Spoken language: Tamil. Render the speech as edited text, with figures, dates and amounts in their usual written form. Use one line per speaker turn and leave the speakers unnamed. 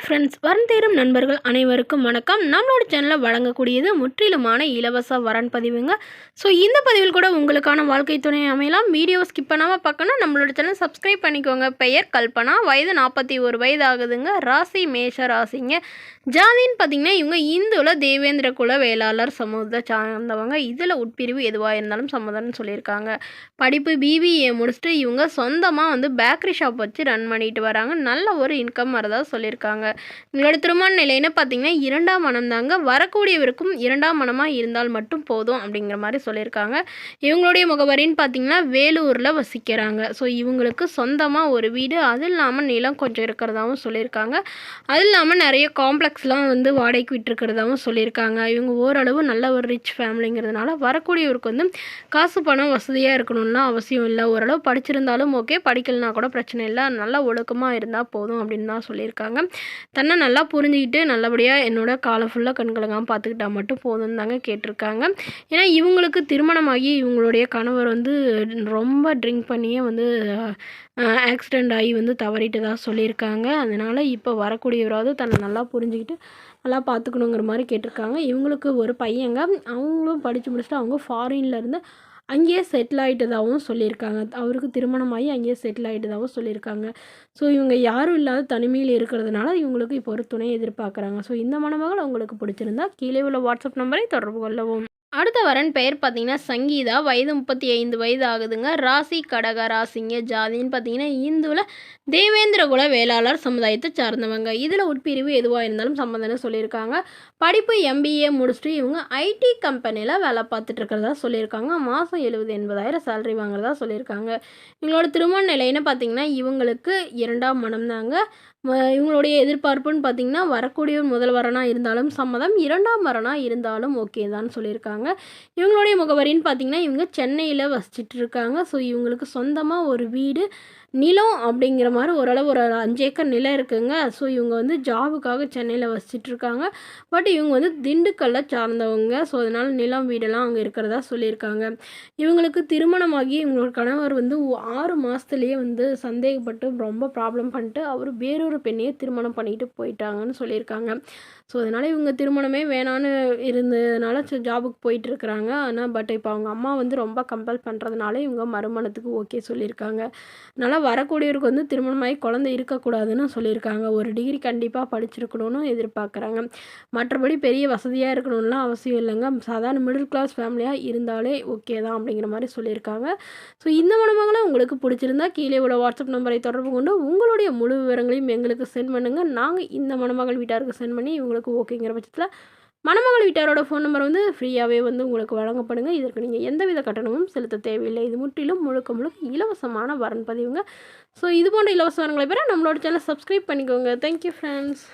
ஹாய் ஃப்ரெண்ட்ஸ், வரன் தேடும் நண்பர்கள் அனைவருக்கும் வணக்கம். நம்மளோட சேனலில் வழங்கக்கூடியது முற்றிலுமான இலவச வரன் பதிவுங்க. ஸோ இந்த பதிவில் கூட உங்களுக்கான வாழ்க்கை துணை அமையலாம். வீடியோ ஸ்கிப் பண்ணாமல் பார்க்கணும். நம்மளோட சேனல் சப்ஸ்கிரைப் பண்ணிக்கோங்க. பெயர் கல்பனா, வயது 41 வயது ஆகுதுங்க. ராசி மேஷ ராசிங்க. ஜாதின்னு பார்த்தீங்கன்னா இவங்க இந்துவில் தேவேந்திர குல வேளாளர் சமூகத்தை சார்ந்தவங்க. இதில் உட்பிரிவு எதுவாக இருந்தாலும் சம்மதம்னு சொல்லியிருக்காங்க. படிப்பு பிபிஏ முடிச்சுட்டு இவங்க சொந்தமாக பேக்கரி ஷாப் வச்சு ரன் பண்ணிட்டு வராங்க. நல்ல ஒரு இன்கம் வரதா சொல்லியிருக்காங்க. இவங்களோட திருமண நிலைன்னு பார்த்தீங்கன்னா 2ஆம் மனம் தாங்க. வரக்கூடியவருக்கும் 2ஆம் மனமாக இருந்தால் மட்டும் போதும் அப்படிங்கிற மாதிரி சொல்லியிருக்காங்க. இவங்களுடைய முகவரின்னு பார்த்தீங்கன்னா வேலூரில் வசிக்கிறாங்க. ஸோ இவங்களுக்கு சொந்தமாக ஒரு வீடு, அது இல்லாமல் நிலம் கொஞ்சம் இருக்கிறதாகவும் சொல்லியிருக்காங்க. அது இல்லாமல் நிறைய காம்ப்ளெக்ஸ்லாம் வாடகைக்கு விட்டுருக்கிறதாகவும் சொல்லியிருக்காங்க. இவங்க ஓரளவு நல்ல ஒரு ரிச் ஃபேமிலிங்கிறதுனால வரக்கூடியவருக்கு காசு பணம் வசதியாக இருக்கணும்லாம் அவசியம் இல்லை. ஓரளவு படிச்சிருந்தாலும் ஓகே, படிக்கலைனா கூட பிரச்சனை இல்லை, நல்லா ஒழுக்கமாக இருந்தால் போதும் அப்படின்னு தான் சொல்லியிருக்காங்க. தன்னை நல்லா புரிஞ்சுக்கிட்டு நல்லபடியாக என்னோட காலம் ஃபுல்லாக கண்கலங்காமல் பார்த்துக்கிட்டா மட்டும் போதும் தாங்க கேட்டிருக்காங்க. ஏன்னா இவங்களுக்கு திருமணமாகி இவங்களுடைய கணவர் ரொம்ப ட்ரிங்க் பண்ணியே ஆக்சிடெண்ட் ஆகி தவறிட்டு தான் சொல்லியிருக்காங்க. அதனால் இப்போ வரக்கூடியவராவது தன்னை நல்லா புரிஞ்சுக்கிட்டு நல்லா பார்த்துக்கணுங்கிற மாதிரி கேட்டிருக்காங்க. இவங்களுக்கு ஒரு பையங்க, அவங்களும் படித்து முடிச்சுட்டு அவங்க ஃபாரின்லேருந்து அங்கேயே செட்டில் ஆகிட்டதாகவும் சொல்லியிருக்காங்க. அவருக்கு திருமணமாகி அங்கேயே செட்டில் ஆகிட்டதாகவும் சொல்லியிருக்காங்க. ஸோ இவங்க யாரும் இல்லாத தனிமையில் இருக்கிறதுனால இவங்களுக்கு இப்போ ஒரு துணை எதிர்பார்க்குறாங்க. ஸோ இந்த மணமகள் உங்களுக்கு பிடிச்சிருந்தா கீழே உள்ள வாட்ஸ்அப் நம்பரை தொடர்பு கொள்ளவும். அடுத்த வரன் பெயர் பார்த்தீங்கன்னா சங்கீதா, வயது 35 வயது ஆகுதுங்க. ராசி கடக ராசிங்க. ஜாதின்னு பார்த்தீங்கன்னா இந்துவில் தேவேந்திர குல வேளாளர் சமுதாயத்தை சார்ந்தவங்க. இதில் உட்பிரிவு எதுவாக இருந்தாலும் சம்மந்தம்னு சொல்லியிருக்காங்க. படிப்பு எம்பிஏ முடிச்சுட்டு இவங்க ஐடி கம்பெனியில் வேலை பார்த்துட்டு இருக்கிறதா சொல்லியிருக்காங்க. மாதம் 70-80,000 சேலரி வாங்குறதா சொல்லியிருக்காங்க. இவங்களோட திருமண நிலைன்னு பார்த்தீங்கன்னா இவங்களுக்கு 2ஆம் மனம் தாங்க. இவங்களுடைய எதிர்பார்ப்புன்னு பார்த்தீங்கன்னா வரக்கூடிய முதல் வரனாக இருந்தாலும் சம்மதம், 2ஆம் வரனாக இருந்தாலும் ஓகே தான் சொல்லியிருக்காங்க. இவங்களுடைய முகவரின்னு பார்த்தீங்கன்னா இவங்க சென்னையில் வசிச்சுட்டு இருக்காங்க. ஸோ இவங்களுக்கு சொந்தமாக ஒரு வீடு, நிலம் அப்படிங்கிற மாதிரி ஓரளவு ஒரு 5 ஏக்கர் நிலம் இருக்குங்க. ஸோ இவங்க ஜாபுக்காக சென்னையில் வசிச்சுட்ருக்காங்க. பட் இவங்க திண்டுக்கல்லை சார்ந்தவங்க. ஸோ அதனால் நிலம் வீடெல்லாம் அங்கே இருக்கிறதா சொல்லியிருக்காங்க. இவங்களுக்கு திருமணமாகி இவங்களோட கணவர் 6 மாதத்துலேயே சந்தேகப்பட்டு ரொம்ப ப்ராப்ளம் பண்ணிட்டு அவர் வேறொரு பெண்ணையே திருமணம் பண்ணிட்டு போயிட்டாங்கன்னு சொல்லியிருக்காங்க. ஸோ அதனால் இவங்க திருமணமே வேணான்னு இருந்ததுனால ஜாபுக்கு போயிட்டுருக்குறாங்க. ஆனால் பட் இப்போ அவங்க அம்மா ரொம்ப கம்பல் பண்ணுறதுனால இவங்க மறுமணத்துக்கு ஓகே சொல்லியிருக்காங்க. அதனால் வரக்கூடியவருக்கு திருமணமாகி குழந்தை இருக்கக்கூடாதுன்னு சொல்லியிருக்காங்க. ஒரு டிகிரி கண்டிப்பாக படிச்சிருக்கணும்னு எதிர்பார்க்குறாங்க. மற்றபடி பெரிய வசதியாக இருக்கணும்லாம் அவசியம் இல்லைங்க. சாதாரண மிடில் கிளாஸ் ஃபேமிலியாக இருந்தாலே ஓகே தான் அப்படிங்கிற மாதிரி சொல்லியிருக்காங்க. ஸோ இந்த மணமகளை உங்களுக்கு பிடிச்சிருந்தா கீழே உள்ள வாட்ஸ்அப் நம்பரை தொடர்பு கொண்டு உங்களுடைய முழு விவரங்களையும் எங்களுக்கு சென்ட் பண்ணுங்கள். நாங்கள் இந்த மணமகள் வீட்டாருக்கு சென்ட் பண்ணி இவங்களுக்கு ஓகேங்கிற பட்சத்தில் மணமகள் வீட்டாரோட ஃபோன் நம்பர் ஃப்ரீயாகவே உங்களுக்கு வழங்கப்படுங்க. இதற்கு நீங்கள் எந்தவித கட்டணமும் செலுத்த தேவையில்லை. இது முற்றிலும் முழுக்க இலவசமான வரன் பதிவுங்க. ஸோ இது போன்ற இலவச வரன்களை பெற நம்மளோட சேனலை சப்ஸ்கிரைப் பண்ணிக்கோங்க. Thank you friends.